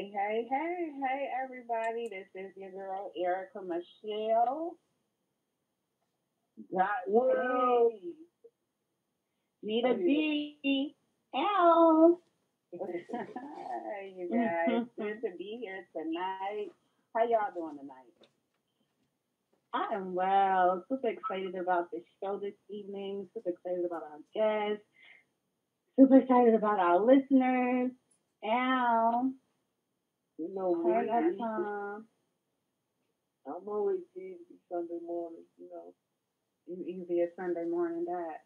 Hey, everybody. This is your girl, Erica Michelle. Got world. Hey, Nita B. L. Hey, you guys. Good to be here tonight. How y'all doing tonight? I am well. Super excited about the show this evening. Super excited about our guests. Super excited about our listeners. Al, You know turn me. us on. I'm always easy Sunday mornings, You easy as Sunday morning, that.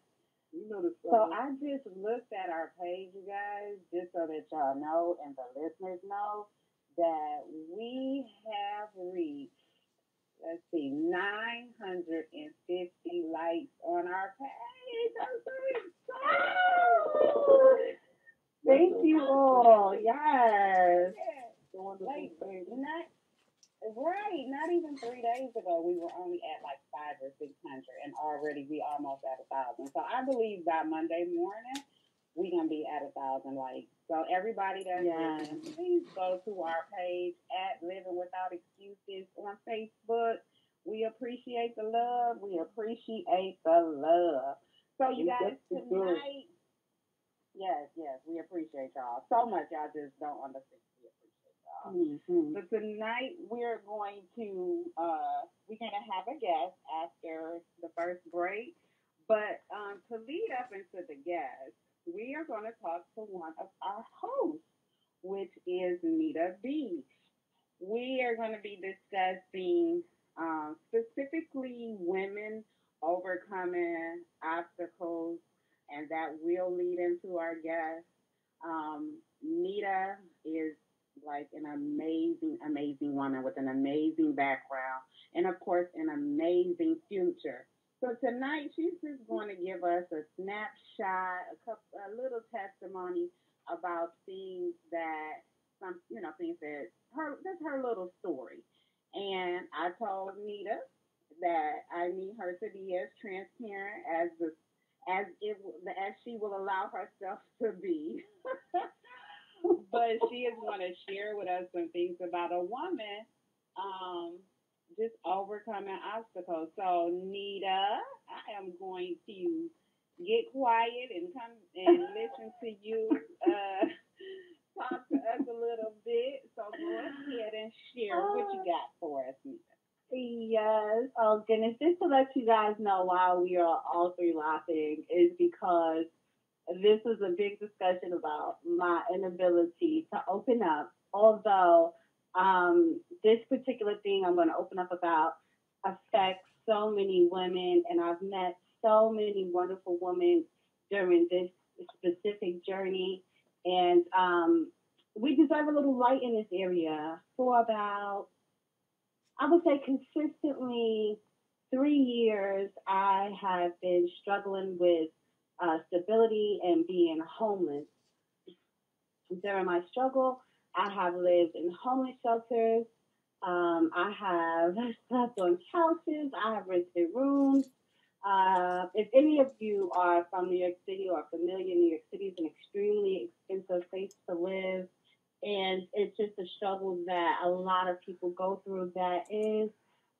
You know the So song. I just looked at our page, you guys, just so that y'all know and the listeners know that we have reached, let's see, 950 likes on our page. I'm so excited. That's Thank a you all. Yes. wonderful Like, thing. not right, not even 3 days ago, we were only at like five or 600, and already we almost at 1,000. So I believe by Monday morning, we gonna be at 1,000 likes. So everybody that's Yes. listening, please go to our page at Living Without Excuses on Facebook. We appreciate the love. We appreciate the love. So you And guys, that's the good. tonight, yes, we appreciate y'all so much. Y'all just don't understand. We appreciate y'all. Mm-hmm. So tonight we're gonna have a guest after the first break. But to lead up into the guest, we are gonna talk to one of our hosts, which is Nita B. We are gonna be discussing specifically women overcoming obstacles, and that will lead into our guest. Nita is like an amazing woman with an amazing background and, of course, an amazing future. So tonight she's just going to give us a snapshot, a little testimony about things that things that that's her little story. And I told Nita that I need her to be as transparent as she will allow herself to be. But she is going to share with us some things about a woman um, just overcoming obstacles. So, Nita, I am going to get quiet and come and listen to you talk to us a little bit. So, go ahead and share what you got for us, Nita. Yes. Oh goodness. Just to let you guys know why we are all three laughing is because this was a big discussion about my inability to open up. Although this particular thing I'm going to open up about affects so many women, and I've met so many wonderful women during this specific journey, and we deserve a little light in this area for about, I would say, consistently 3 years. I have been struggling with stability and being homeless. During my struggle, I have lived in homeless shelters. I have slept on couches. I have rented rooms. If any of you are from New York City or familiar, New York City is an extremely expensive place to live. And it's just a struggle that a lot of people go through that is,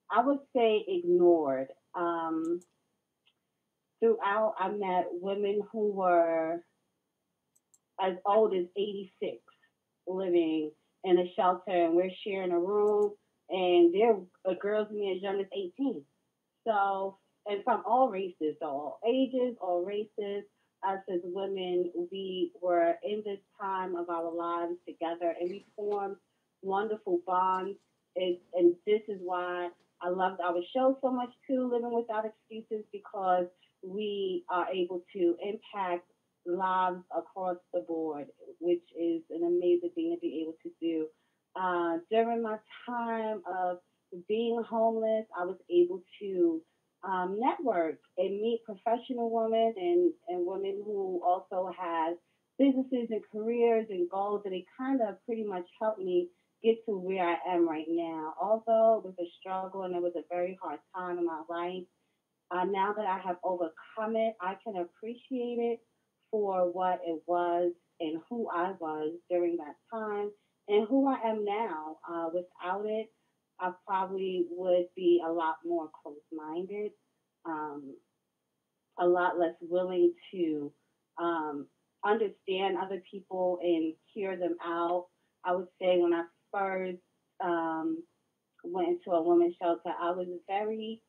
I would say, ignored. Throughout, I met women who were as old as 86 living in a shelter, and we're sharing a room, and there are girls in there as young as 18. So, and from all races, so all ages, all races, us as women, we were in this time of our lives together, and we formed wonderful bonds. And this is why I loved our show so much too, Living Without Excuses, because we are able to impact lives across the board, which is an amazing thing to be able to do. During my time of being homeless, I was able to network and meet professional women and women who also had businesses and careers and goals, and it kind of pretty much helped me get to where I am right now. Although it was a struggle and it was a very hard time in my life, now that I have overcome it, I can appreciate it for what it was and who I was during that time. and who I am now. Without it, I probably would be a lot more close-minded, um, a lot less willing to um, understand other people and hear them out. I would say when I first um, went into a women's shelter, I was very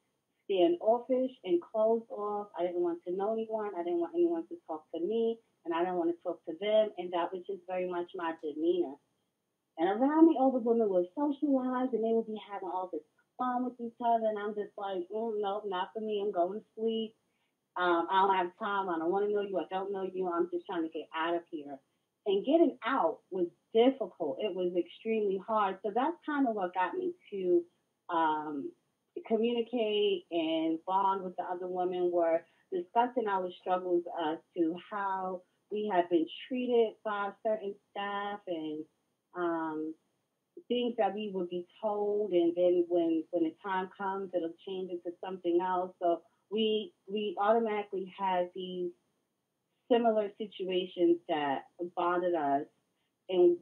standoffish and closed off. I didn't want to know anyone. I didn't want anyone to talk to me, and I didn't want to talk to them. And that was just very much my demeanor. And around me, all the women would socialize, and they would be having all this fun with each other. And I'm just like, no, not for me. I'm going to sleep. I don't have time. I don't want to know you. I don't know you. I'm just trying to get out of here. And getting out was difficult. It was extremely hard. So that's kind of what got me to um, communicate and bond with the other women. Were discussing our struggles as to how we had been treated by certain staff and um, things that we would be told, and then when the time comes, it'll change into something else. So we automatically had these similar situations that bonded us and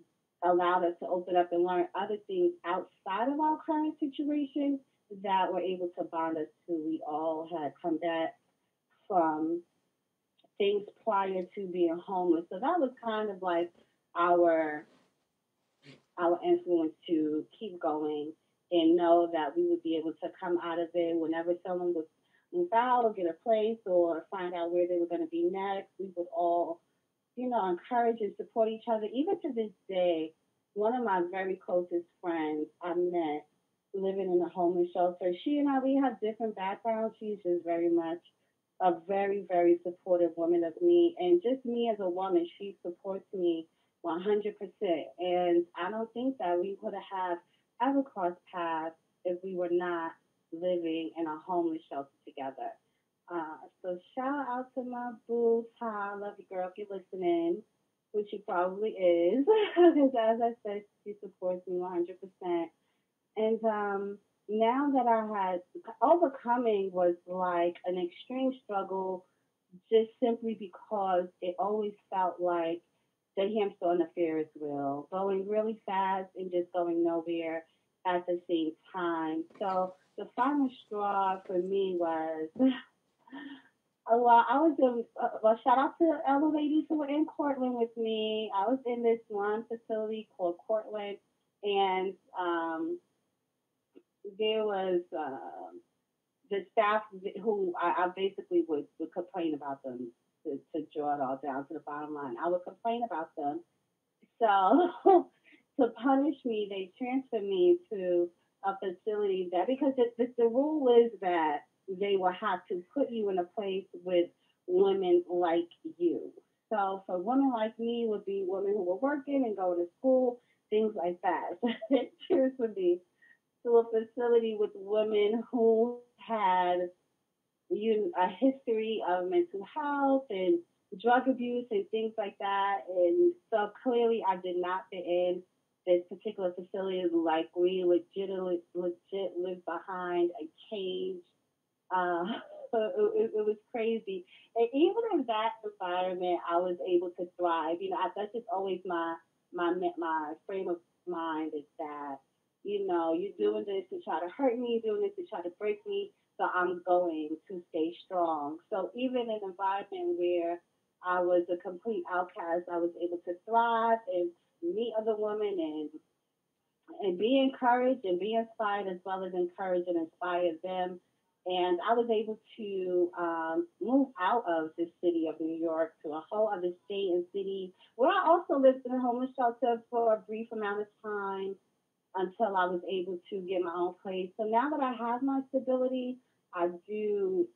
allowed us to open up and learn other things outside of our current situation that were able to bond us to. We all had come back from things prior to being homeless, so that was kind of like our our influence to keep going and know that we would be able to come out of it whenever someone was move out or get a place or find out where they were going to be next. We would all, encourage and support each other. Even to this day, one of my very closest friends I met living in a homeless shelter, she and I, we have different backgrounds. She's just very much a very, very supportive woman of me. And just me as a woman, she supports me 100%. And I don't think that we would have ever crossed paths if we were not living in a homeless shelter together. So shout out to my boo, Ty. I love you, girl, if you're listening, which she probably is, because as I said, she supports me 100%. And now that I had overcoming was like an extreme struggle, just simply because it always felt like the hamster on the Ferris wheel, going really fast and just going nowhere at the same time. So the final straw for me was, well, I was in, well, shout out to all the ladies who were in Cortland with me. I was in this one facility called Cortland, and there was the staff who I basically would complain about them to draw it all down to the bottom line. I would complain about them. So to punish me, they transferred me to a facility that, because the rule is that they will have to put you in a place with women like you. So for women like me would be women who were working and going to school, things like that. They transferred me to a facility with women who had a history of mental health and drug abuse and things like that. And so clearly I did not fit in this particular facility. Like, we legit lived behind a cage. Uh, so it was crazy. And even in that environment, I was able to thrive. That's just always my frame of mind, is that, you're doing this to try to hurt me, you're doing this to try to break me, so I'm going to stay strong. So even in an environment where I was a complete outcast, I was able to thrive and meet other women and be encouraged and be inspired, as well as encourage and inspire them. And I was able to move out of the city of New York to a whole other state and city, where I also lived in a homeless shelter for a brief amount of time until I was able to get my own place. So now that I have my stability, I do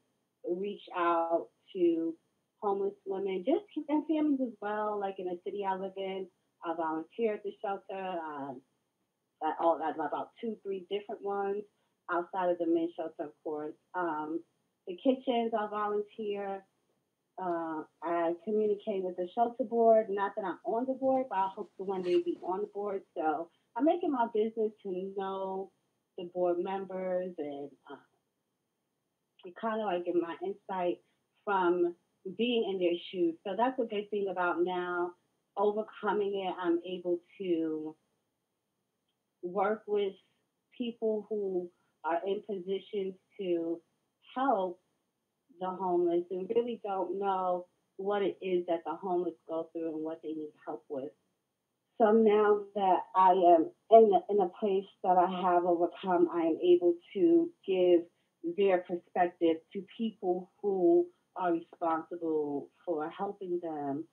reach out to homeless women, just and families as well. Like in the city I live in, I volunteer at the shelter. At about two, three different ones outside of the men's shelter, of course. The kitchens, I volunteer. I communicate with the shelter board. Not that I'm on the board, but I hope to one day be on the board. So I'm making my business to know the board members and kind of like get my insight from being in their shoes. So that's a good thing about now overcoming it. I'm able to work with people who are in positions to help the homeless and really don't know what it is that the homeless go through and what they need help with. So now that I am in a place that I have overcome, I am able to give their perspective to people who are responsible for helping them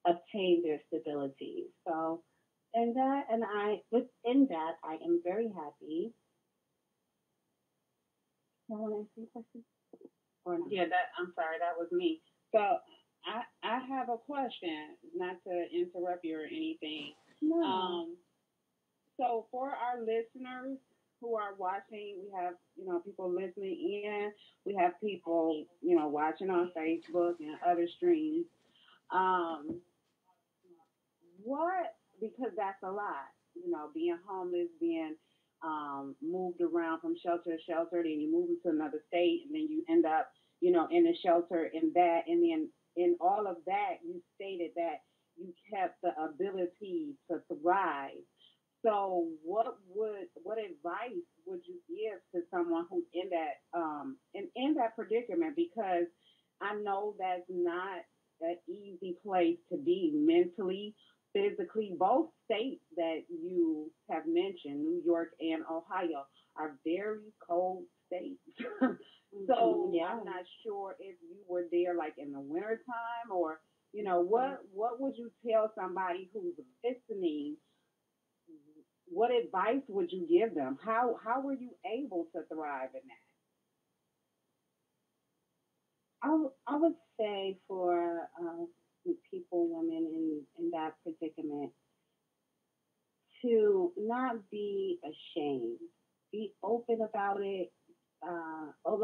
obtain their stability. So, and that, and I, within that, I am very happy. You want to ask me a question or not? Yeah, that I'm sorry, that was me. So I have a question, not to interrupt you or anything. No. Um, so for our listeners who are watching, we have people listening in. We have people watching on Facebook and other streams. Um, what because that's a lot. Being homeless, being moved around from shelter to shelter, then you move into another state, and then you end up, in a shelter in that, and then in all of that, you stated that you kept the ability to thrive. So, what advice would you give to someone who's in that in that predicament? Because I know that's not an easy place to be mentally, physically. Both states that you have mentioned, New York and Ohio, are very cold states. So Yeah. I'm not sure if you were there like in the wintertime, or what would you tell somebody who's listening? What advice would you give them? How were you able to thrive in I would say for people, women in that predicament, to not be ashamed. Be open about it.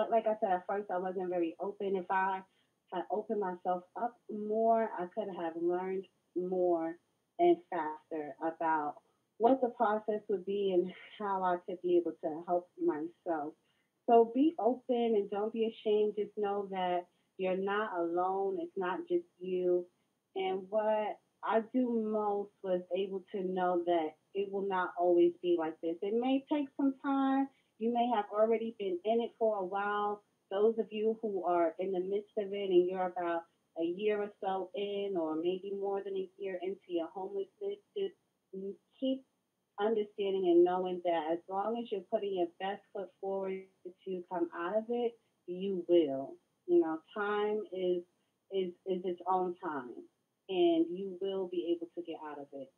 Like I said, at first I wasn't very open. If I had opened myself up more, I could have learned more and faster about what the process would be and how I could be able to help myself. So be open and don't be ashamed. Just know that you're not alone. It's not just you. And what I do most was able to know that it will not always be like this. It may take some time. You may have already been in it for a while. Those of you who are in the midst of it and you're about a year or so in, or maybe more than a year into your homelessness, just keep understanding and knowing that as long as you're putting your best foot forward to come out of it, you will. Time is its own time, and you will be able to get out of it.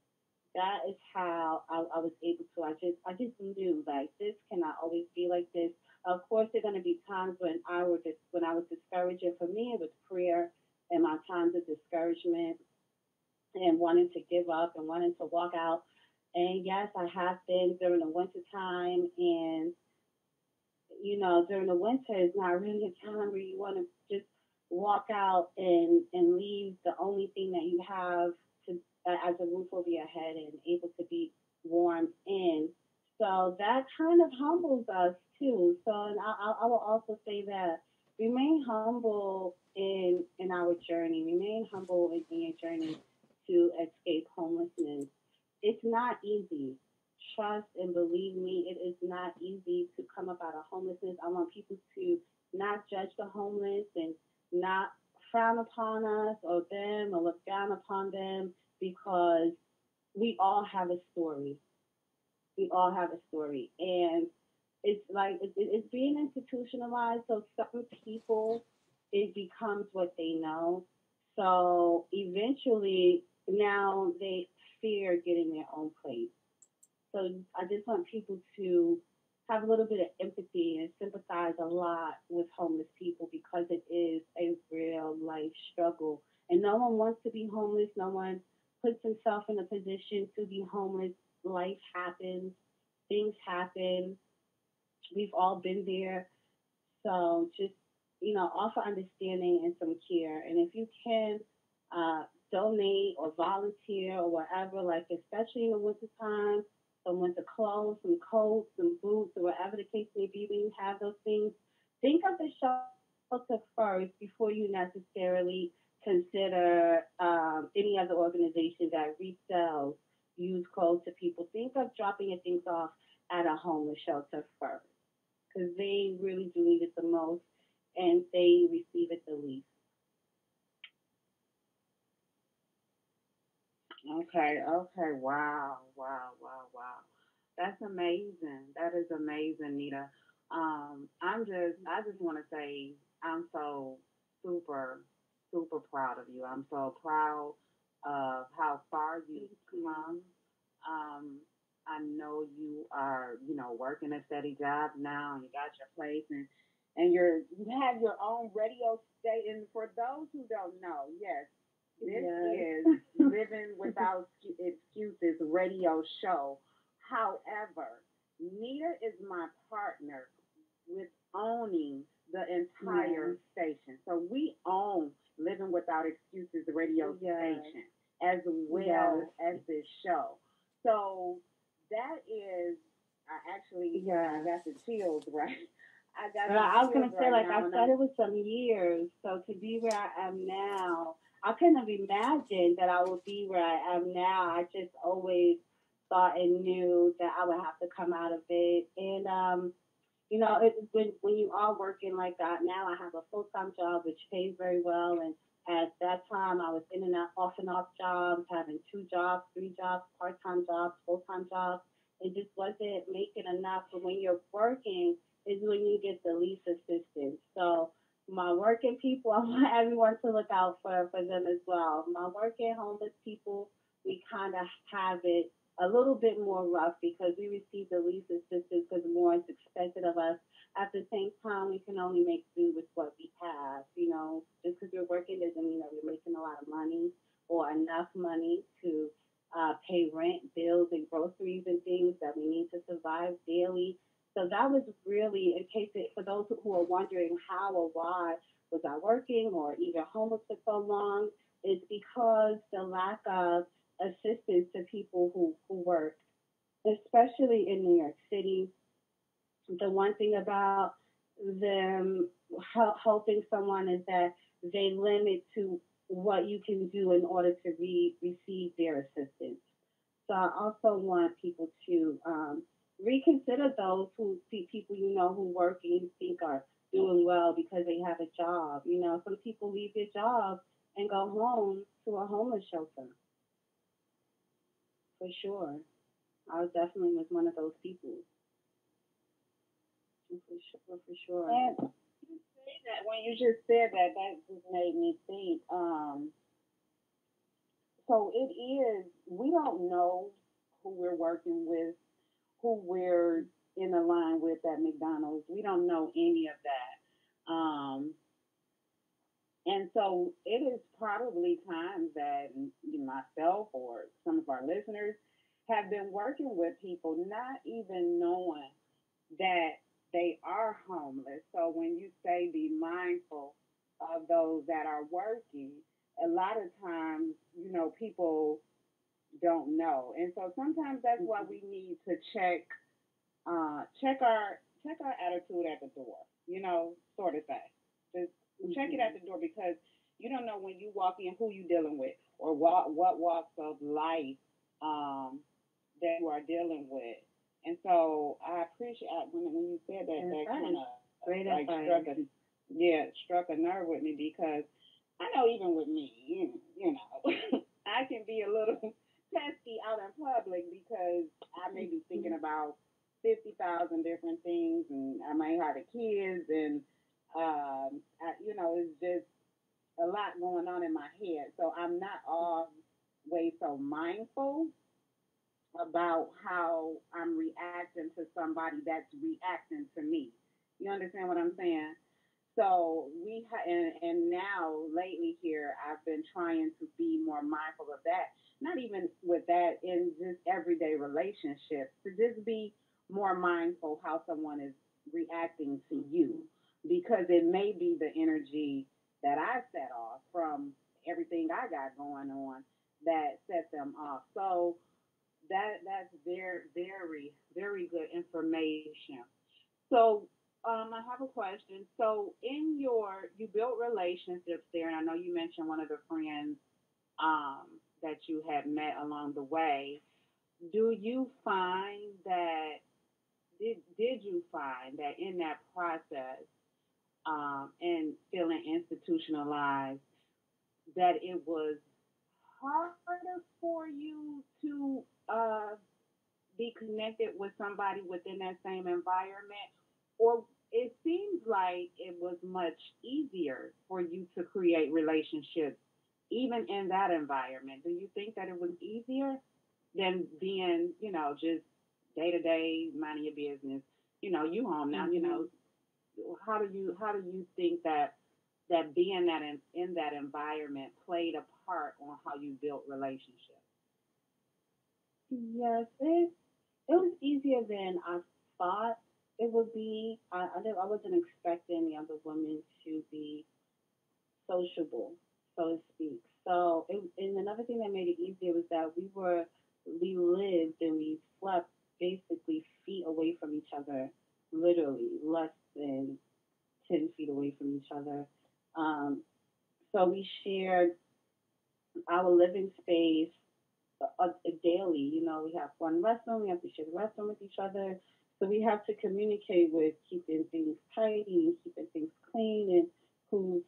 That is how I was able to. I just knew like this cannot always be like this. Of course, there are going to be times when I was discouraged. And for me, it was prayer and my times of discouragement and wanting to give up and wanting to walk out. And yes, I have been during the winter time, and during the winter is not really a time where you want to just walk out and leave the only thing that you have to as a roof over your head and able to be warm in. So that kind of humbles us too. So, and I will also say that remain humble in our journey. Remain humble in your journey to escape homelessness. It's not easy. Trust and believe me, it is not easy to come up out of homelessness. I want people to not judge the homeless and not frown upon us or them or look down upon them because we all have a story. We all have a story. And it's like it's being institutionalized. So certain people, it becomes what they know. So eventually, now they fear getting their own place. So I just want people to have a little bit of empathy and sympathize a lot with homeless people because it is a real life struggle. And no one wants to be homeless. No one puts himself in a position to be homeless. Life happens. Things happen. We've all been there. So just, offer understanding and some care. And if you can donate or volunteer or whatever, like especially in the wintertime, some winter clothes, some coats, some boots, or whatever the case may be when you have those things, think of the shelter first before you necessarily consider any other organization that resells used clothes to people. Think of dropping your things off at a homeless shelter first, because they really do need it the most, and they receive it the least. Okay, okay. Wow, wow, wow, wow. That's amazing. That is amazing, Nita. I just want to say I'm so super, super proud of you. I'm so proud of how far you've Thank you. come. I know you are, working a steady job now, and you got your place, and you have your own radio station. For those who don't know, yes, this is Yes. Living Without Excuses radio show. However, Nita is my partner with owning the Yes. entire station. So we own Living Without Excuses radio Yes. station as Yes. well as this show. So that is, I Yes. got the chills, right? I got Well, the I was chills gonna say, right like, now, I and I'm started with some years, so to be where I am now, I couldn't have imagined that I would be where I am now. I just always thought and knew that I would have to come out of it, and when you are working like that, now I have a full time job which pays very well, and at that time I was in and out, off and off jobs, having two jobs, three jobs, part time jobs, full time jobs. It just wasn't making enough. But when you're working, is when you get the least assistance. So my working people, I want everyone to look out for them as well. My working homeless people, we kind of have it a little bit more rough because we receive the least assistance because more is expected of us. At the same time, we can only make do with what we have. Just because we're working doesn't mean that we're making a lot of money or enough money to pay rent, bills, and groceries and things that we need to survive daily. So that was really, in case for those who are wondering how or why was I working or even homeless for so long, is because the lack of assistance to people who work, especially in New York City. The one thing about them helping someone is that they limit to what you can do in order to receive their assistance. So I also want people to reconsider those people who work and you think are doing well because they have a job. Some people leave their job and go home to a homeless shelter for sure. I was definitely was one of those people for sure, for sure. and you say that when you just said that, that just made me think. So it is. We don't know who we're working with, who we're in a line with at McDonald's. We don't know any of that. And so it is probably times that myself or some of our listeners have been working with people not even knowing that they are homeless. So when you say be mindful of those that are working, a lot of times, people don't know. And so sometimes that's why Mm-hmm. we need to check our attitude at the door, sort of thing. Just check it Mm-hmm. at the door because you don't know when you walk in who you dealing with or what walks of life that you are dealing with. And so I appreciate when you said that, that kind Advice. of Great like advice. struck a nerve with me because I know even with me, I can be a little testy out in public because I may be thinking Mm-hmm. about 50,000 different things, and I may have the kids, and it's just a lot going on in my head. So I'm not always so mindful about how I'm reacting to somebody that's reacting to me. You understand what I'm saying? So and now lately here, I've been trying to be more mindful of that. Not even with that in just everyday relationships, to just be more mindful how someone is reacting to you, Mm-hmm. because it may be the energy that I set off from everything I got going on that set them off. So that's very very very good information. So I have a question. So you built relationships there, and I know you mentioned one of the friends that you had met along the way. do you find that did you find that in that process and feeling institutionalized that it was harder for you to be connected with somebody within that same environment, or it seems like it was much easier for you to create relationships even in that environment? Do you think that it was easier than being, just day to day, minding your business? You home now. Mm-hmm. How do you think that being that in that environment played a part on how you built relationships? Yes, it was easier than I thought it would be. I wasn't expecting the other women to be sociable, so to speak. And another thing that made it easier was that we lived and we slept basically feet away from each other, literally less than 10 feet away from each other. Um, so we shared our living space daily. We have one restroom. We have to share the restroom with each other. So we have to communicate with keeping things tidy and keeping things clean and who's,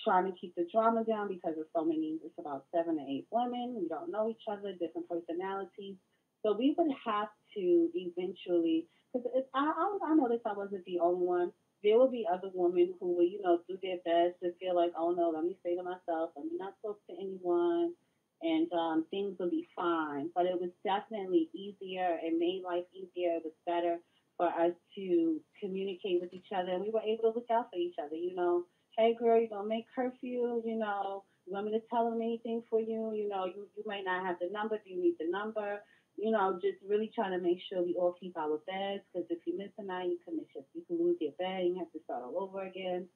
trying to keep the drama down because there's so many, it's about 7 to 8 women. We don't know each other, different personalities. So we would have to eventually, because I noticed I wasn't the only one. There will be other women who will, do their best to feel like, oh no, let me stay to myself, let me not talk to anyone, and things will be fine. But it was definitely easier. It made life easier. It was better for us to communicate with each other, and we were able to look out for each other. Hey girl, you gonna make curfew, you want me to tell them anything for you? You might not have the number. Do you need the number? Just really trying to make sure we all keep our beds, because if you miss a night, you can lose your bed and you have to start all over again.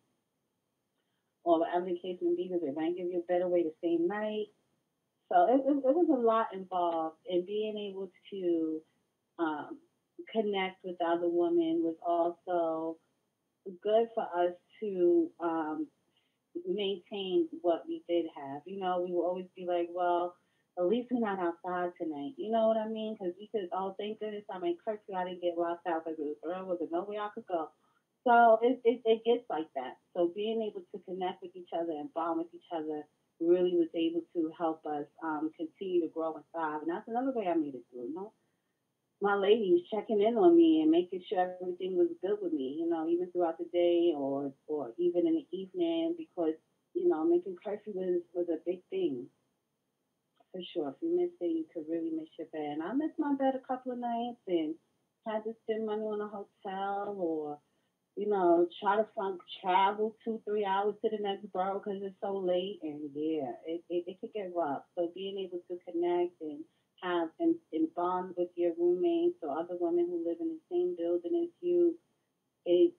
Or whatever the case may be, because they might give you a better way the same night. So it was a lot involved, and being able to um, connect with the other women was also good for us to maintain what we did have. We will always be like, well, at least we're not outside tonight. You know what I mean? Because we could, oh, thank goodness I made curfew. I didn't get locked out because there wasn't nowhere I could go. So it gets like that. So being able to connect with each other and bond with each other really was able to help us continue to grow and thrive. And that's another way I made it through. My ladies checking in on me and making sure everything was good with me, even throughout the day or even in the evening, because, making curfew was a big thing for sure. If you missed it, you could really miss your bed. And I missed my bed a couple of nights and had to spend money on a hotel or, try to travel 2, 3 hours to the next borough because it's so late. And yeah, it could get rough. So being able to connect and have and bond with your roommates or other women who live in the same building as you, it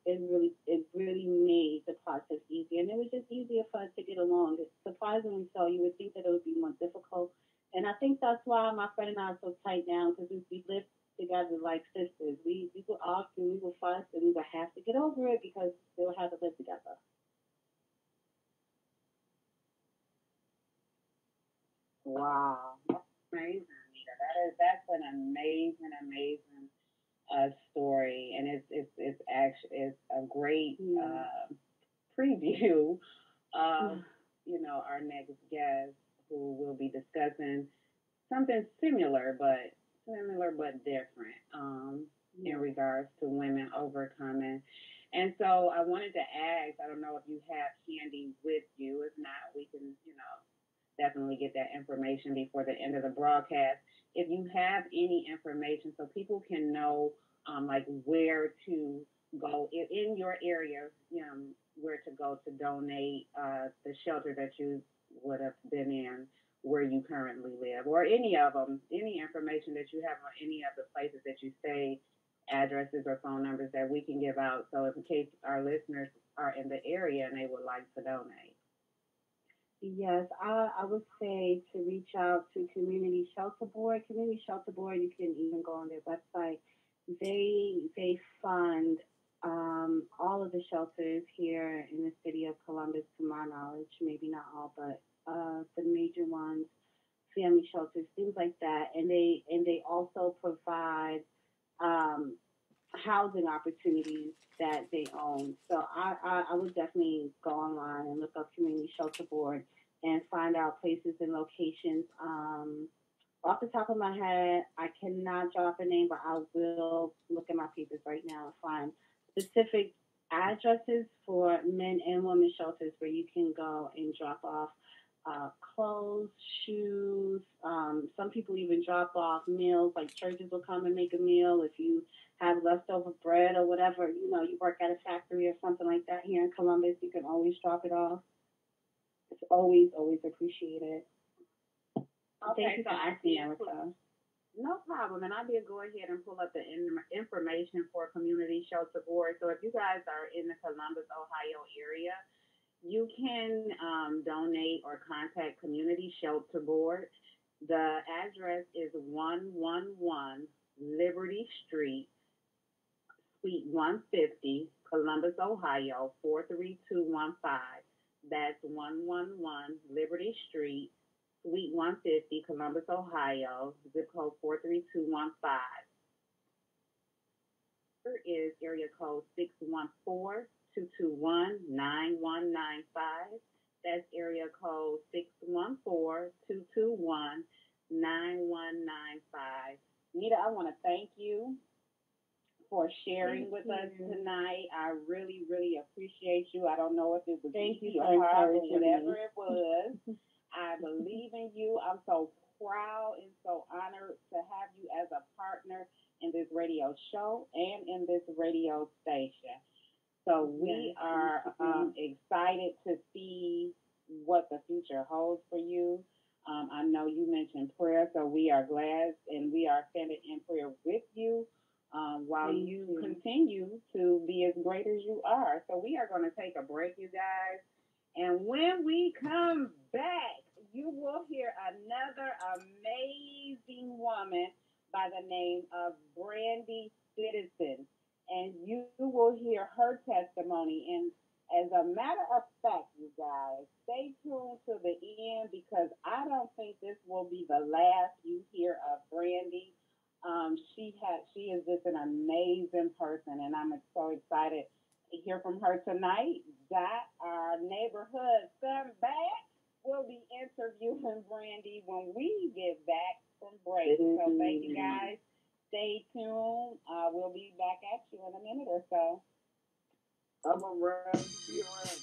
really made the process easier, and it was just easier for us to get along. Surprisingly so, you would think that it would be more difficult, and I think that's why my friend and I are so tight now, because we live together like sisters. We would argue, we would fuss, and we would have to get over it because we still have to live together. Wow, that's amazing, Nita. That's an amazing story, and it's actually it's a great Yeah. preview of our next guest, who will be discussing something similar but different in Yeah. regards to women overcoming. And so I wanted to ask, I don't know if you have Candy with you. If not, we can, definitely get that information before the end of the broadcast. If you have any information so people can know, like where to go in your area, where to go to donate, the shelter that you would have been in, where you currently live, or any of them, any information that you have on any of the places that you stay, addresses or phone numbers that we can give out. So, in case our listeners are in the area and they would like to donate. Yes, I would say to reach out to Community Shelter Board. Community Shelter Board, you can even go on their website. They fund all of the shelters here in the city of Columbus, to my knowledge. Maybe not all, but the major ones. family shelters, things like that, and they also provide um, housing opportunities that they own. So I would definitely go online and look up Community Shelter Board and find out places and locations. Off the top of my head, I cannot drop a name, but I will look at my papers right now and find specific addresses for men and women shelters where you can go and drop off clothes, shoes. Some people even drop off meals, like churches will come and make a meal if you have leftover bread or whatever. You work at a factory or something like that here in Columbus, you can always drop it off. It's always, always appreciated. Thank Okay, you so for I asking, did put Erica. no problem, and I did go ahead and pull up the information for Community Shelter Board. So if you guys are in the Columbus, Ohio area, you can donate or contact Community Shelter Board. The address is 111 Liberty Street, Suite 150, Columbus, Ohio, 43215. That's 111 Liberty Street, Suite 150, Columbus, Ohio, zip code 43215. Here is area code 614-221-9195. That's area code 614-221-9195. Nita, I want to thank you for sharing Thank with us you. tonight. I really, really appreciate you. I don't know if it was Thank you easy or for hard, but encouraging whatever me. it was, I believe in you. I'm so proud and so honored to have you as a partner in this radio show and in this radio station. So Yes, we thank are you. excited to see what the future holds for you. I know you mentioned prayer, so we are glad and we are standing in prayer with you while Thank you you. continue to be as great as you are. So we are going to take a break, you guys. And when we come back, you will hear another amazing woman by the name of Brandy Citizen. And you will hear her testimony. And as a matter of fact, you guys, stay tuned to the end because I don't think this will be the last you hear of Brandy. She is just an amazing person, and I'm so excited to hear from her tonight. Got our neighborhood son back. We'll be interviewing Brandy when we get back from break. So thank you guys. Stay tuned. We'll be back at you in a minute or so. I'm around. Be around.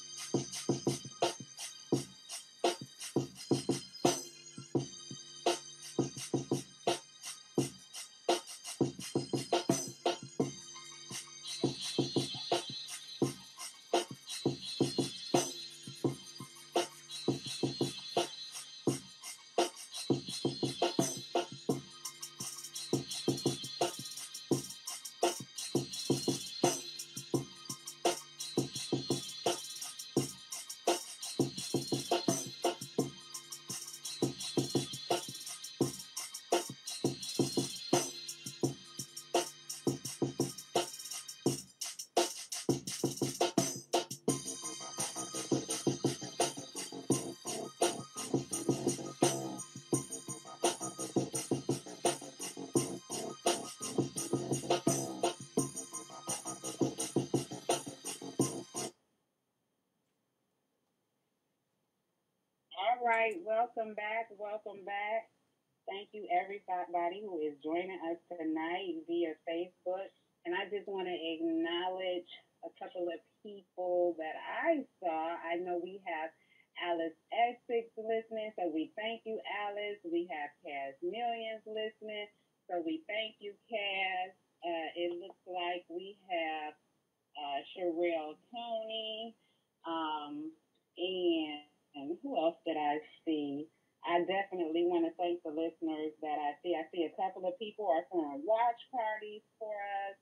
All right, welcome back. Welcome back. Thank you, everybody who is joining us tonight via Facebook. And I just want to acknowledge a couple of people that I saw. I know we have Alice Essex listening, so we thank you, Alice. We have Cass Millions listening, so we thank you, Cass. It looks like we have Sherelle Tony, and who else did I see? I definitely want to thank the listeners that I see. I see a couple of people are throwing watch parties for us.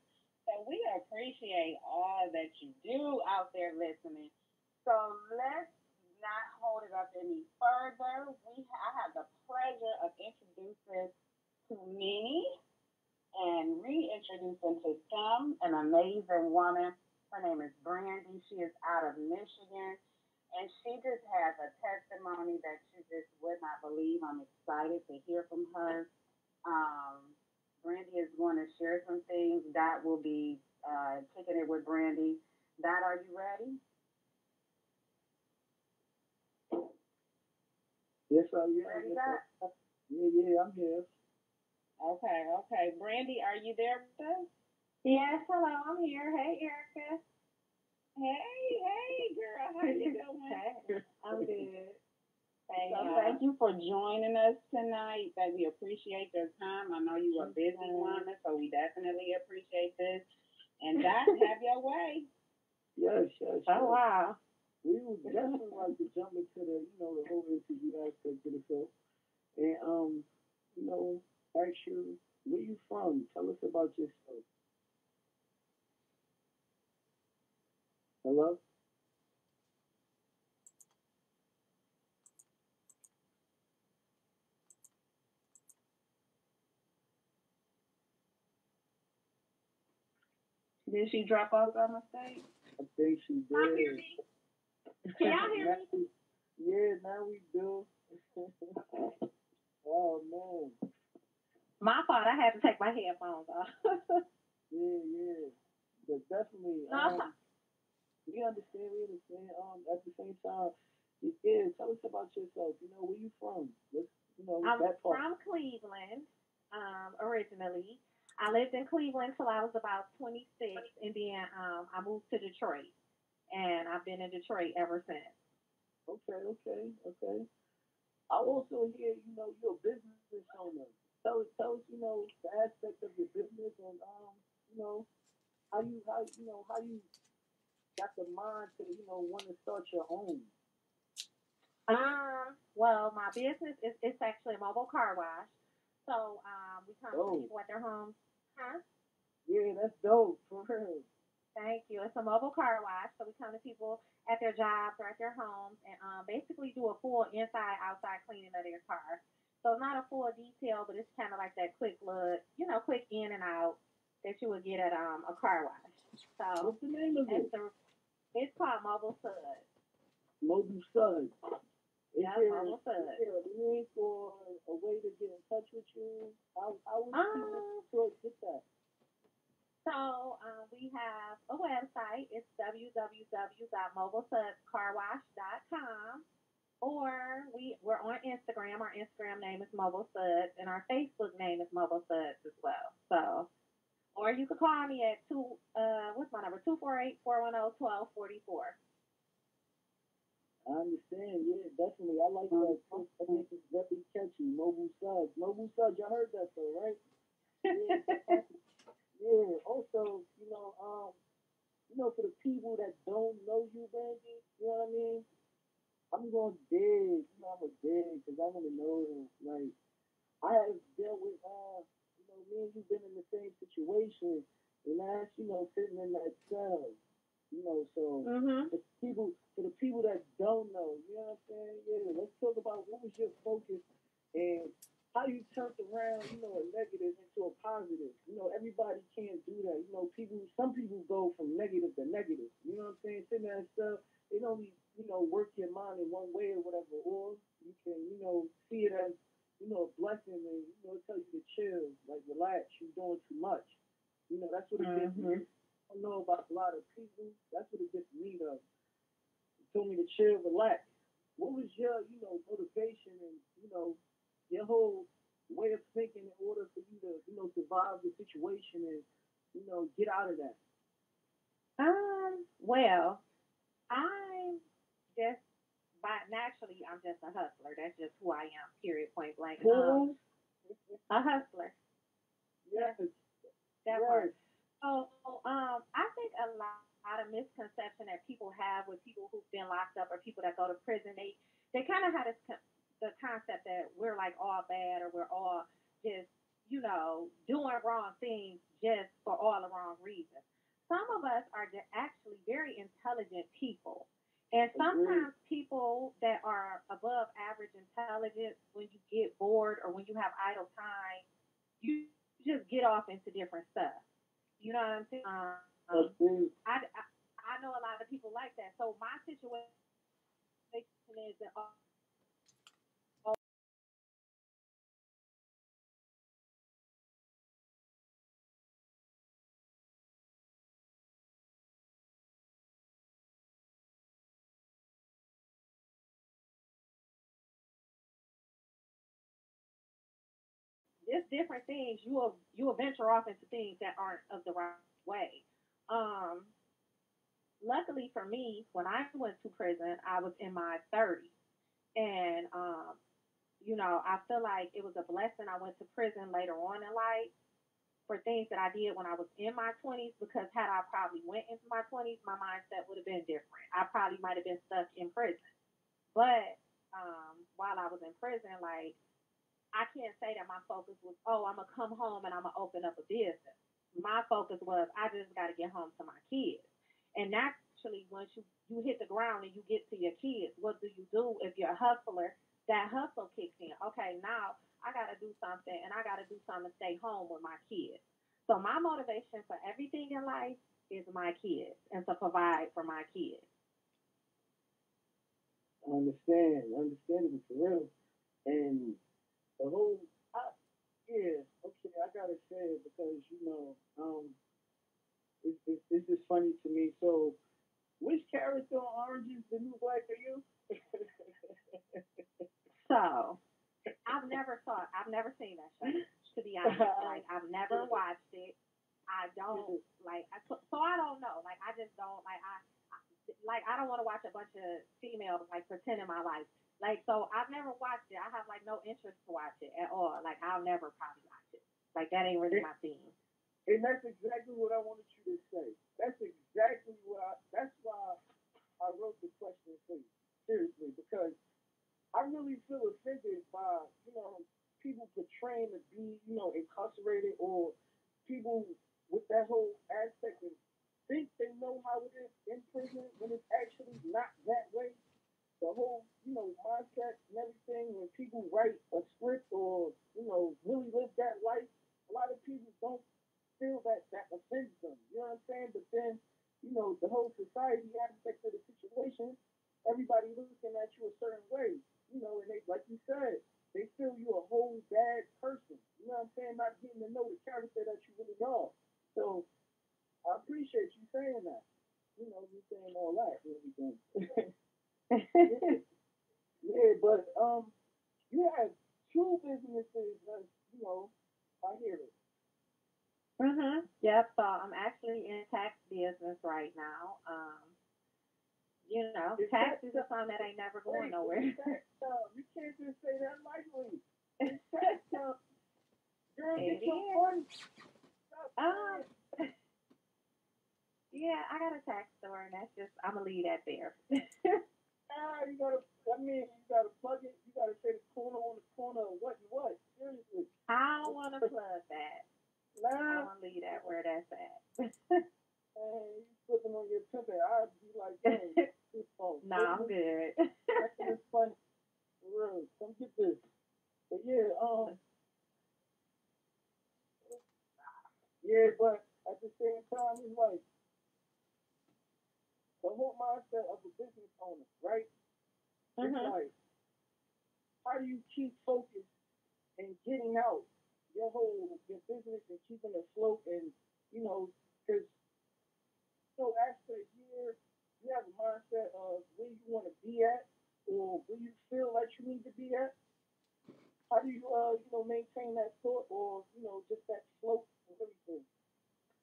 So we appreciate all that you do out there listening. So let's not hold it up any further. I have the pleasure of introducing to many and reintroducing to some an amazing woman. Her name is Brandy. She is out of Michigan. And she just has a testimony that you just would not believe. I'm excited to hear from her. Um, Brandy is going to share some things. Dot will be kicking it with Brandy. Dot, are you ready? Yes, I am. Ready, Yes, Dot? yeah, yeah, I'm here. Okay, okay. Brandy, are you there with us? Yes, hello, I'm here. Hey, Erica. Hey, girl, how you doing? Hey, I'm good. Hey, So thank you for joining us tonight. That we appreciate your time. I know you are a busy woman, so we definitely appreciate this. And Dot, have your way. Yes, yes, Oh, yes. wow. We would definitely like to jump into the whole interview aspect of the show. And, you know, ask you, where you from? Tell us about yourself. Hello? Did she drop off by mistake? I think she Y'all hear did. me? Can y'all hear me? Yeah, now we do. Oh, man. My fault. I had to take my headphones off. Yeah, yeah. But definitely, No, we understand. At the same time, yeah, tell us about yourself. You know, where you from? Let's, I'm that part. from Cleveland, originally. I lived in Cleveland till I was about 26, and then I moved to Detroit, and I've been in Detroit ever since. Okay, okay, okay. I also hear, you're a business owner. Tell us, the aspect of your business and, how you got the mind to, want to start your own. Well, my business is it's actually a mobile car wash. So we come to Oh, people at their homes. Huh? yeah, that's dope, for real. Thank you. It's a mobile car wash. So we come to people at their jobs or at their homes and basically do a full inside outside cleaning of their car. So not a full detail, but it's kind of like that quick look, quick in and out that you would get at a car wash. So What's the name of it's it? the it's called Mobile Sud. Mobile Sun. Is Yeah, there, Mobile Sud. is there a link or a way to get in touch with you? How would people Um, get that? So we have a website. It's www.mobilesudscarwash.com. Or we're on Instagram. Our Instagram name is Mobile Suds, and our Facebook name is Mobile Suds as well. So, or you can call me at what's my number? 248-410-1244. I understand. Yeah, definitely. I like that. I think it's very catchy. Mobile Suds. Mobile Suds. You heard that though, right? Yeah. Yeah. Also, for the people that don't know you, Brandy, you know what I mean? I'm going to dig. I'm going to dig because I want to know, like, I have dealt with, me and you been in the same situation, and that's, sitting in that cell, so Mhm. for the people that don't know, you know what I'm saying? Yeah, let's talk about what was your focus and how you turned around, a negative into a positive. Everybody can't do that. Some people go from negative to negative. You know what I'm saying? Sitting there and stuff, it only, work your mind in one way or whatever, or you can, see it as, a blessing and, tell you to chill, like relax, you're doing too much. That's what it gets me. Mhm. I don't know about a lot of people. That's what it gets me though. It told me to chill, relax. What was your, motivation and, your whole way of thinking in order for you to, survive the situation and, get out of that? Well, I'm just by naturally, I'm just a hustler. That's just who I am. Period. Point blank. Cool. A hustler. Yes. Yeah, that Yes. part. So, I think a lot of misconception that people have with people who've been locked up or people that go to prison, they kind of have the concept that we're like all bad or we're all just doing wrong things just for all the wrong reasons. Some of us are actually very intelligent people. And Agreed. sometimes people that are above average intelligence, when you get bored or when you have idle time, you just get off into different stuff. You know what I'm saying? Agreed. I know a lot of people like that. So my situation is that it's different things. You will venture off into things that aren't of the right way. Um, Luckily for me, when I went to prison, I was in my 30s, and I feel like it was a blessing. I went to prison later on in life for things that I did when I was in my 20s, because had I probably went into my 20s, my mindset would have been different. I probably might have been stuck in prison. But while I was in prison, like, I can't say that my focus was, oh, I'm gonna come home and I'm gonna open up a business. My focus was, I just got to get home to my kids. And naturally, once you hit the ground and you get to your kids, what do if you're a hustler? That hustle kicks in. Okay, now I got to do something, and I got to do something to stay home with my kids. So my motivation for everything in life is my kids and to provide for my kids. I understand. Understandable for real. And the whole, yeah, okay, I gotta say it because it's just funny to me. So, which character on Orange is the New Black are you? So I've never seen that show, to be honest. Like, I've never watched it. I don't like, so I don't know. Like, I just don't like, I don't want to watch a bunch of females like pretending my life. Like, so I've never watched it. I have like no interest to watch it at all. Like, I'll never probably watch it. Like, that ain't really my thing. And that's exactly what I wanted you to say. That's exactly that's why I wrote the question for you. Seriously, because I really feel offended by, people portraying to be, incarcerated, or people with that whole aspect and think they know how it is in prison when it's actually not that way. The whole, mindset and everything, when people write a script or, really live that life, a lot of people don't feel that offends them. You know what I'm saying? But then, the whole society aspect of the situation, everybody looking at you a certain way. And they, like you said, they feel you a whole bad person. You know what I'm saying? Not getting to know the character that you really are. So I appreciate you saying that. You saying all that and everything. Yeah, but you have two businesses. I hear it. Yep. So I'm actually in tax business right now. Taxes is something that ain't never going nowhere. You can't just say that lightly. It's tax time. Girl, It get your is. money. Um, yeah, I got a tax store, and that's just, I'm gonna leave that there. You gotta plug it. You gotta say the corner on the corner of what and what. Seriously. I don't want to plug that. I Nah. want to leave that where that's at. Hey, you flipping on your pimpin'. I'd be like, dang, this phone. Nah, I'm good. That's fun. For real. Come get this. But yeah, yeah, but at the same time, it's like the whole mindset of a business owner, right? It's Mhm. like, how do you keep focused and getting out your business and keeping it afloat and because after a year you have a mindset of where you want to be at or where you feel like you need to be at. How do you maintain that thought or just that float and everything?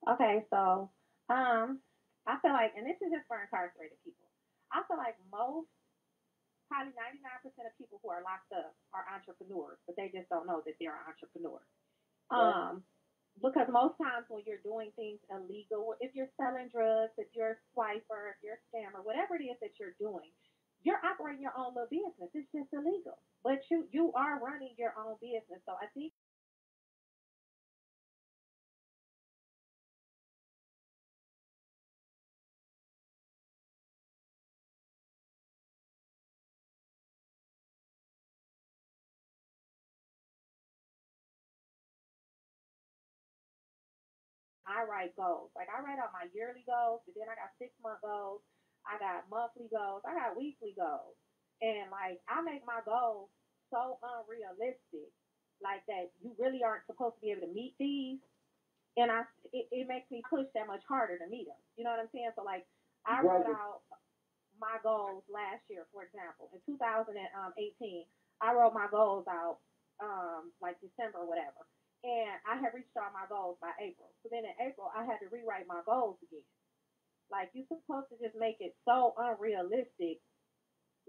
Okay, so I feel like, and this is just for incarcerated people. I feel like probably 99% of people who are locked up are entrepreneurs, but they just don't know that they're an entrepreneur. Right. Because most times when you're doing things illegal, if you're selling drugs, if you're a swiper, if you're a scammer, whatever it is that you're doing, you're operating your own little business. It's just illegal, but you are running your own business. So I think I write goals. Like, I write out my yearly goals, but then I got 6 month goals, I got monthly goals, I got weekly goals, and like, I make my goals so unrealistic, like, that you really aren't supposed to be able to meet these, and it makes me push that much harder to meet them. You know what I'm saying? So like, I wrote Exactly. out my goals last year, for example, in 2018. I wrote my goals out like December or whatever. and I had reached all my goals by April. So then in April, I had to rewrite my goals again. Like, you're supposed to just make it so unrealistic,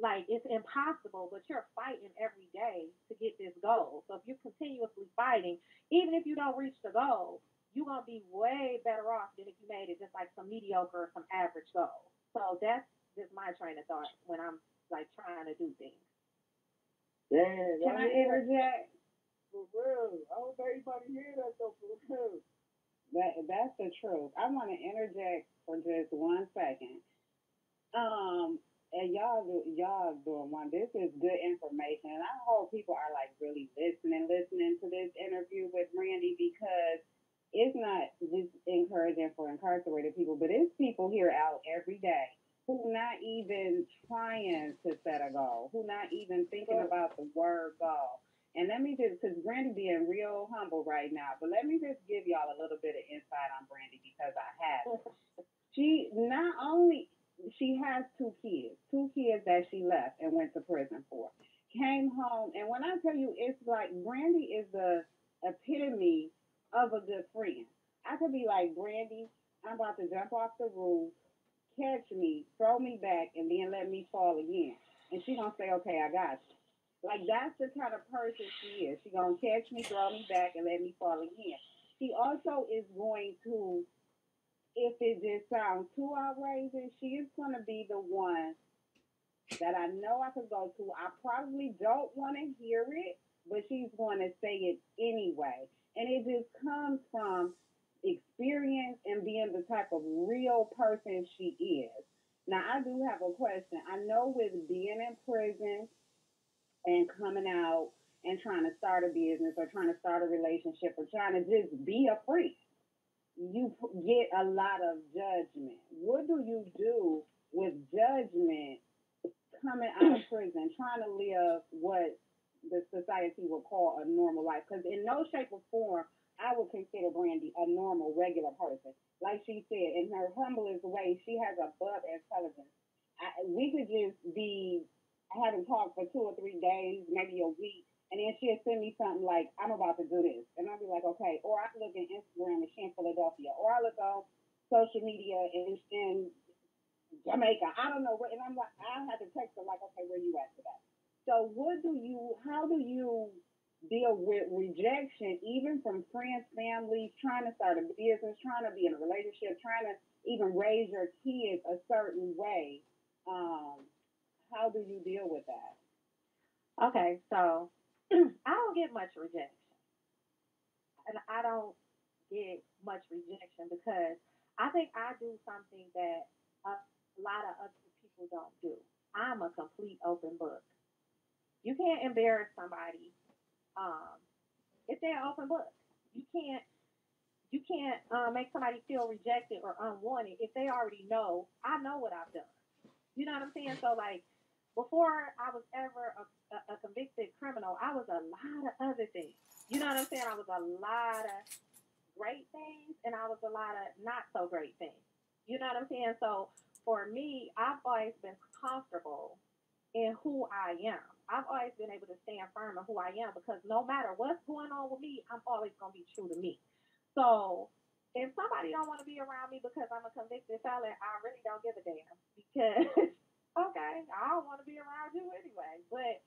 like it's impossible, but you're fighting every day to get this goal. So if you're continuously fighting, even if you don't reach the goal, you're gonna be way better off than if you made it just like some mediocre or some average goal. So that's just my train of thought when I'm like trying to do things. Damn, Can I interject? for real. I hope everybody hear that though, for real. That's the truth. I want to interject for just 1 second. And y'all doing one. This is good information, and I hope people are like really listening to this interview with Brandy, because it's not just encouraging for incarcerated people, but it's people here out every day who not even trying to set a goal, who not even thinking about the word goal. And let me just, because Brandy being real humble right now, but let me just give y'all a little bit of insight on Brandy, because I have it. She not only she has two kids that she left and went to prison for. Came home, and when I tell you, it's like Brandy is the epitome of a good friend. I could be like, Brandy, I'm about to jump off the roof, catch me, throw me back, and then let me fall again. And she gonna say, okay, I got you. Like, that's the kind of person she is. She gonna catch me, throw me back, and let me fall again. She also is going to, if it just sounds too outrageous, she is going to be the one that I know I could go to. I probably don't want to hear it, but she's going to say it anyway. And it just comes from experience and being the type of real person she is. Now, I do have a question. I know with being in prison and coming out and trying to start a business or trying to start a relationship or trying to just be a friend, you get a lot of judgment. What do you do with judgment coming out of prison, trying to live what the society would call a normal life? Because in no shape or form, I would consider Brandy a normal, regular person. Like she said, in her humblest way, she has above intelligence. We could just be having talked for 2 or 3 days, maybe a week, and then she'll send me something like, I'm about to do this. And I'll be like, okay. Or I look at Instagram and she in Philadelphia. Or I look on social media and in Jamaica. I don't know where. And I'm like, I have to text her like, okay, where you at today? So how do you deal with rejection, even from friends, families, trying to start a business, trying to be in a relationship, trying to even raise your kids a certain way? How do you deal with that? Okay, so I don't get much rejection. And I don't get much rejection because I think I do something that a lot of other people don't do. I'm a complete open book. You can't embarrass somebody um, if they're an open book. You can't make somebody feel rejected or unwanted if they already know. I know what I've done. You know what I'm saying? So like before I was ever a convicted criminal, I was a lot of other things. You know what I'm saying? I was a lot of great things and I was a lot of not so great things. You know what I'm saying? So for me, I've always been comfortable in who I am. I've always been able to stand firm in who I am because no matter what's going on with me, I'm always going to be true to me. So if somebody don't want to be around me because I'm a convicted felon, I really don't give a damn because okay, I don't want to be around you anyway. But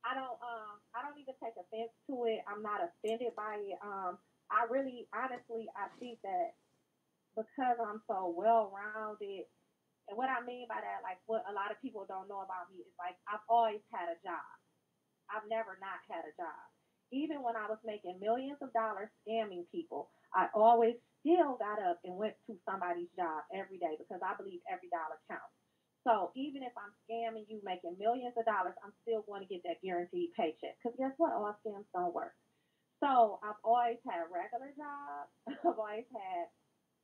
I don't even take offense to it. I'm not offended by it. I really honestly I think that because I'm so well rounded, and what I mean by that, like what a lot of people don't know about me is like I've always had a job. I've never not had a job. Even when I was making millions of dollars scamming people, I always still got up and went to somebody's job every day because I believe every dollar counts. So even if I'm scamming you, making millions of dollars, I'm still going to get that guaranteed paycheck. Because guess what? All scams don't work. So I've always had regular jobs. I've always had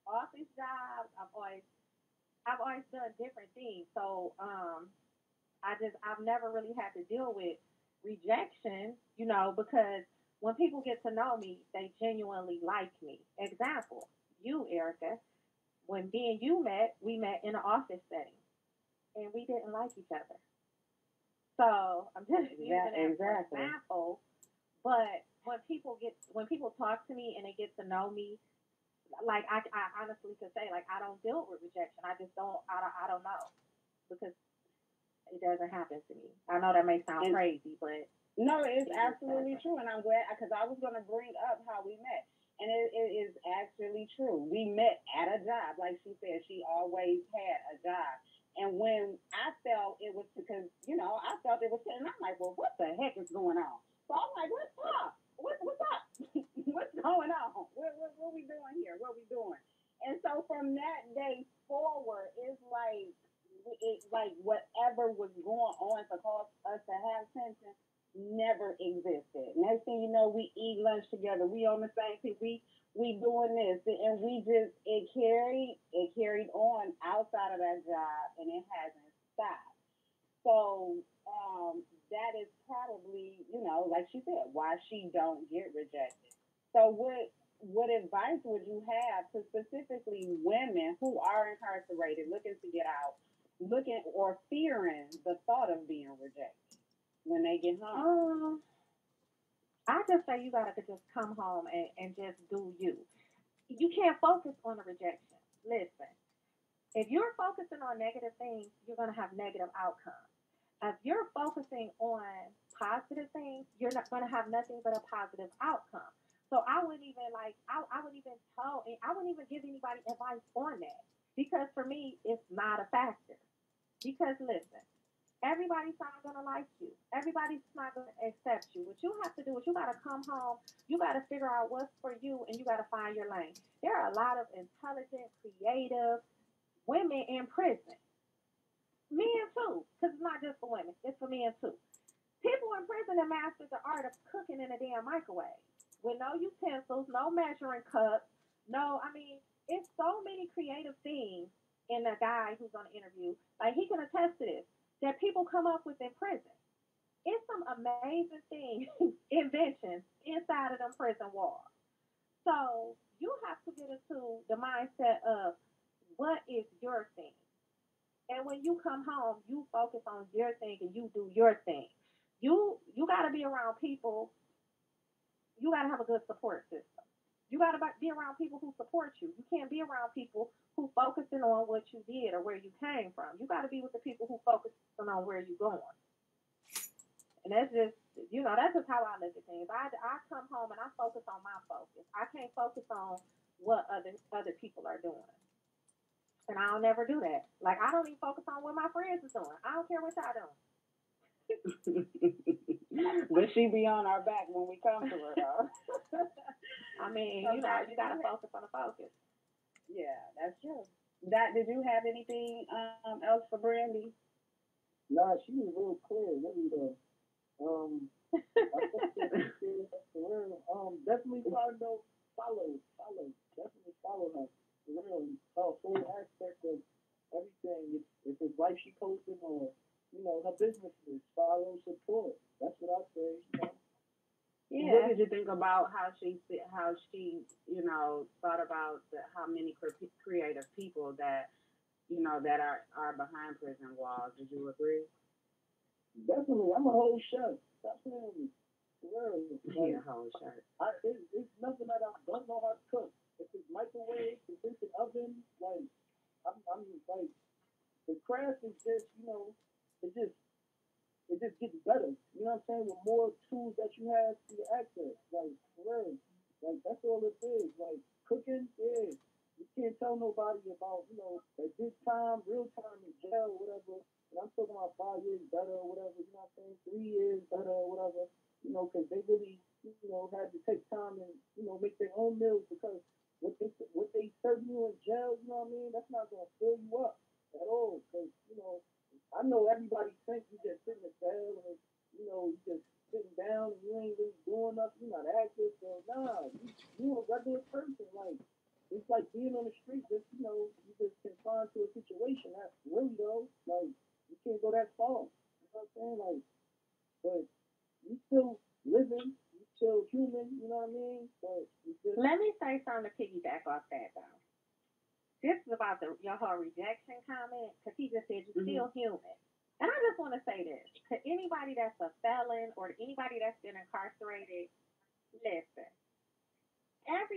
office jobs. I've always done different things. So I've never really had to deal with rejection, because when people get to know me, they genuinely like me. Example, you, Erica, when me and you met, we met in an office setting and we didn't like each other. So I'm just using that for example. But when people talk to me and they get to know me, like I honestly could say like I don't deal with rejection. I just don't. I don't know because it doesn't happen to me. I know that may sound And crazy, but no, it's it just absolutely doesn't. true, and I'm glad because I was going to bring up how we met, and it is actually true. We met at a job, like she said. She always had a job, and when I felt it was because I felt it was, and I'm like, well, what the heck is going on? So I'm like, let's talk. What's up? What's going on? What we doing here? What we doing? And so from that day forward, it's like whatever was going on to cause us to have tension never existed. Next thing you know, we eat lunch together. We on the same team. We doing this, and we just it carried on outside of that job, and it hasn't stopped. So that is probably like she said, why she don't get rejected. So what advice would you have to specifically women who are incarcerated, looking to get out, looking or fearing the thought of being rejected when they get home? Um, I just say you gotta just come home and just do you. You can't focus on the rejection. Listen, if you're focusing on negative things, you're gonna have negative outcomes. If you're focusing on positive things, you're not going to have nothing but a positive outcome. So I wouldn't even I wouldn't even I wouldn't even give anybody advice on that because for me it's not a factor. Because listen, everybody's not going to like you. Everybody's not going to accept you. What you have to do is you got to come home. You got to figure out what's for you, and you got to find your lane. There are a lot of intelligent, creative women in prison. Men too, because it's not just for women, it's for men too. People in prison that mastered the art of cooking in a damn microwave with no utensils, no measuring cups, no, I mean, it's so many creative things in the guy who's on the interview. Like, he can attest to this, that people come up with in prison. It's some amazing things, inventions inside of them prison walls. So you have to get into the mindset of what is your thing. And when you come home, you focus on your thing and you do your thing. You got to be around people. You got to have a good support system. You got to be around people who support you. You can't be around people who focusing on what you did or where you came from. You got to be with the people who focusing on where you're going. And that's just that's just how I look at things. I come home and I focus on my focus. I can't focus on what other people are doing. And I'll never do that. Like, I don't even focus on what my friends is doing. I don't care what y'all doing. But she be on our back when we come to her, though. I mean, So you got to focus on the focus. Yeah, that's true. Did you have anything else for Brandy? Nah, she was real clear, really though. I think for real. Definitely follow. Definitely follow her. For real. Her full aspect of everything. If it's life she posting or her businesses, follow, support. That's what I say. Yeah. What did you think about how she thought about how many creative people that that are behind prison walls? Did you agree? Definitely, I'm a whole chef. Definitely. For real. Yeah, whole chef. It's nothing that I don't know how to cook. If it's microwave, if it's an oven, like I'm like the craft is just it just it just gets better. You know what I'm saying? With more tools that you have to your access. Like, for real. Like, that's all it is. Like, cooking, yeah. You can't tell nobody about, at this time, real time in jail or whatever. And I'm talking about 5 years better or whatever, you know what I'm saying? 3 years better or whatever, because they really, had to take time and, make their own meals because what they serve you in jail, you know what I mean? That's not going to fill you up at all because, I know everybody thinks you just sitting in jail and you just sitting down and you ain't really doing nothing. You're not active, so nah, you a regular person. Like it's like being on the street. Just you just confined to a situation. That's really though. Like you can't go that far. You know what I'm saying? Like, but you still living. You still human. You know what I mean? But Let me say something to piggyback off that though. This is about your whole rejection comment, because he just said you're still human. And I just want to say this to anybody that's a felon or to anybody that's been incarcerated,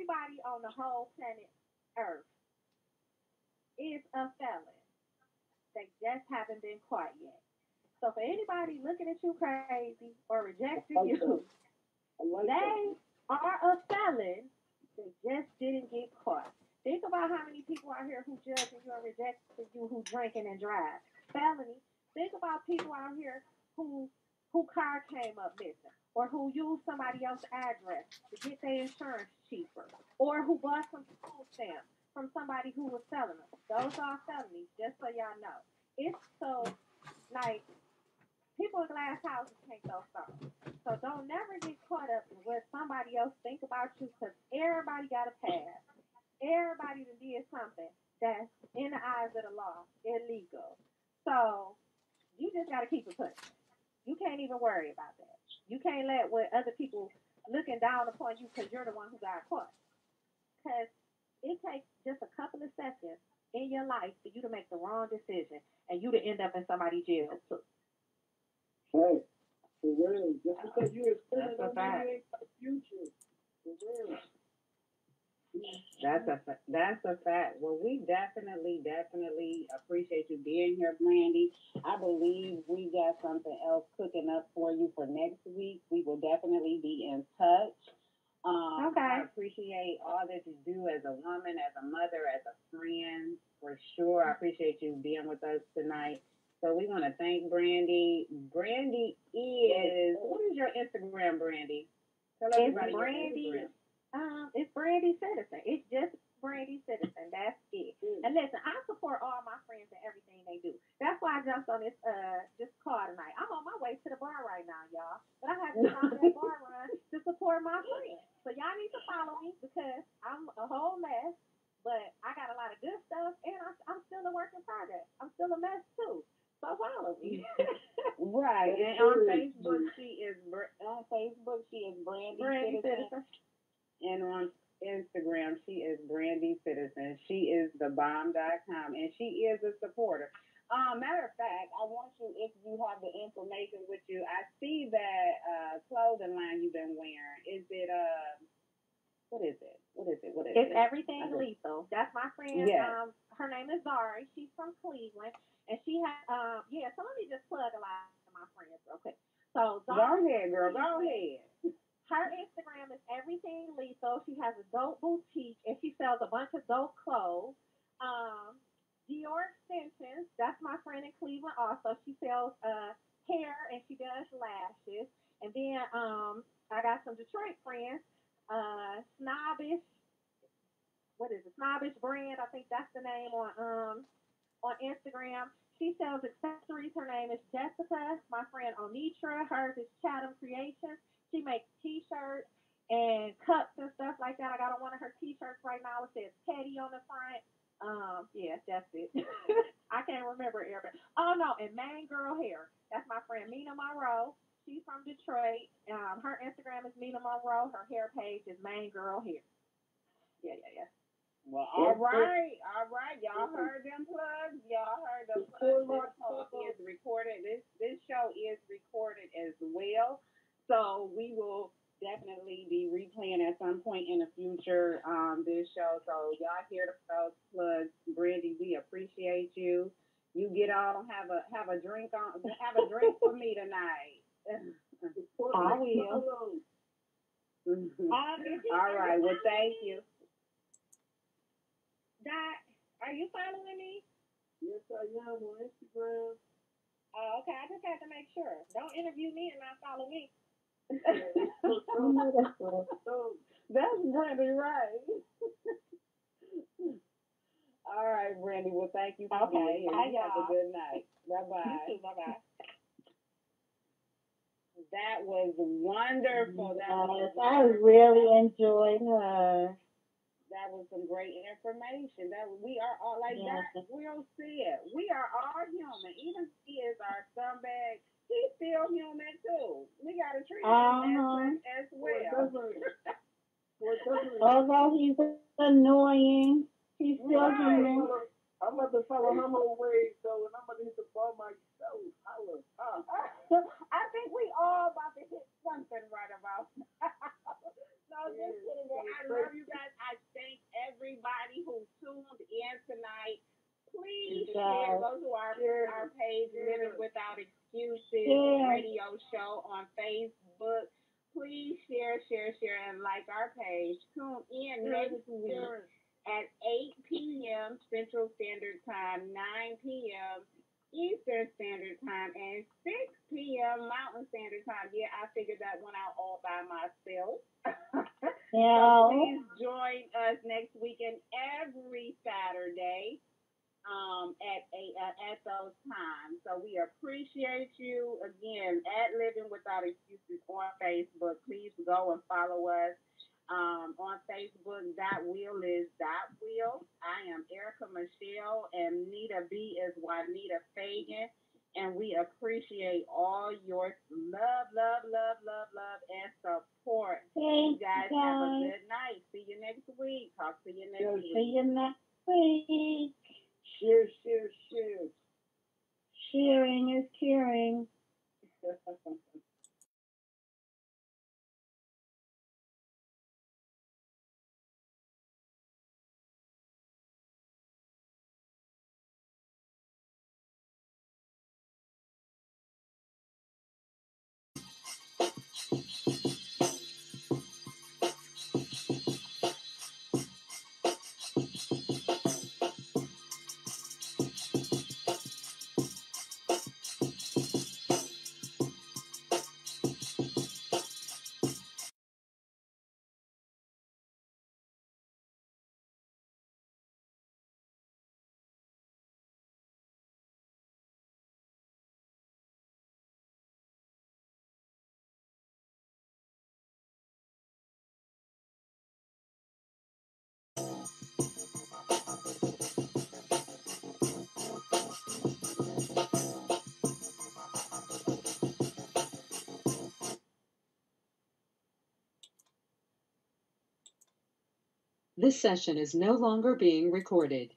anybody on the whole planet Earth is a felon. They just haven't been caught yet. So for anybody looking at you crazy or rejecting I like you, that. I like that. they are a felon. They just didn't get caught. Think about how many people out here who judging you and rejecting you who drinking and drive. Felony. Think about people out here who car came up missing or who used somebody else's address to get their insurance cheaper or who bought some food stamps from somebody who was selling them. Those are felonies, just so y'all know. It's so, like, people in glass houses can't throw stones. So don't never get caught up in what somebody else think about you because everybody got a past. Everybody that did something that's in the eyes of the law illegal. So you just got to keep it pushing. You can't even worry about that. You can't let what other people looking down upon you because you're the one who got caught. Because it takes just a couple of seconds in your life for you to make the wrong decision and you to end up in somebody's jail too. Hey, for real. Just because you extend it That's a don't mean fact. you ain't got a future. For real. That's a fact. Well, we definitely appreciate you being here, Brandy. I believe we got something else cooking up for you for next week. We will definitely be in touch. Okay. I appreciate all that you do as a woman, as a mother, as a friend, for sure. I appreciate you being with us tonight. So we want to thank Brandy. Brandy is, what is your Instagram, Brandy? Tell It's everybody your Brandy. Instagram. It's Brandy Citizen. It's just Brandy Citizen. That's it. And listen, I support all my friends and everything they do. That's why I jumped on this call tonight. I'm on my way to the bar right now, y'all. But I have to stop that bar run to support my friends. So y'all need to follow me because I'm a whole mess. But I got a lot of good stuff, and I'm still a work in progress. I'm still a mess too. So follow me. Right. And on Facebook, she is Brandy Citizen. And on Instagram, she is Brandy Citizen. She is thebomb.com, and she is a supporter. Matter of fact, I want you, if you have the information with you, I see that clothing line you've been wearing. Is it, what is it? It's Everything Lethal. That's my friend. Yes. Her name is Zari. She's from Cleveland, and she has, so let me just plug a lot of my friends real quick. So Zari, go ahead, girl. Go ahead. Her Instagram is Everything Lethal. She has a dope boutique and she sells a bunch of dope clothes. Dior extensions. That's my friend in Cleveland also. She sells hair and she does lashes. And then I got some Detroit friends. Snobbish. What is it? Snobbish brand. I think that's the name on Instagram. She sells accessories. Her name is Jessica. My friend Onitra. Hers is Chatham Creations. She makes T-shirts and cups and stuff like that. I got on one of her T-shirts right now. It says Teddy on the front. Yeah, that's it. I can't remember everything. Oh no, and Main Girl Hair. That's my friend Mina Monroe. She's from Detroit. Her Instagram is Mina Monroe. Her hair page is Main Girl Hair. Yeah. Well, all right. Y'all heard them plugs. Y'all heard the plugs. This is recorded. This show is recorded as well. So we will definitely be replaying at some point in the future this show. So y'all hear those plugs. Brandy, we appreciate you. You get on, have a drink for me tonight. I will. All right. Well, thank you. Dot, are you following me? Yes, I am on Instagram. Oh, okay. I just had to make sure. Don't interview me and not follow me. That's Brandy, right? All right, Brandy. Well, thank you for being here. Bye, Have a y'all. good night. Bye-bye. You too. Bye-bye. That was wonderful. I really enjoyed her. That was some great information. That we are all like that. We'll see it. We are all human. Even she is our scumbag. He's still human too. We gotta treat him as well. Although he's annoying, he's still human. I'm about to follow her whole way, so and I'm about to hit the bar myself. I think we all about to hit something right about now. No, just kidding. I love you guys. I Yes, go to our page, Living Without Excuses radio show on Facebook. Please share, and like our page. Tune in next week at 8 p.m. Central Standard Time, 9 p.m. Eastern Standard Time, and 6 p.m. Mountain Standard Time. Yeah, I figured that one out all by myself. Yeah. So please join us next week and every Saturday at those times. So we appreciate you again at Living Without Excuses on Facebook. Please go and follow us on Facebook. That wheel is that wheel. I am Erica Michelle, and Nita B is Juanita Fagan. And we appreciate all your love, and support. You guys have a good night. See you next week. Talk to you next week. See you next week. Share. Sharing is caring. This session is no longer being recorded.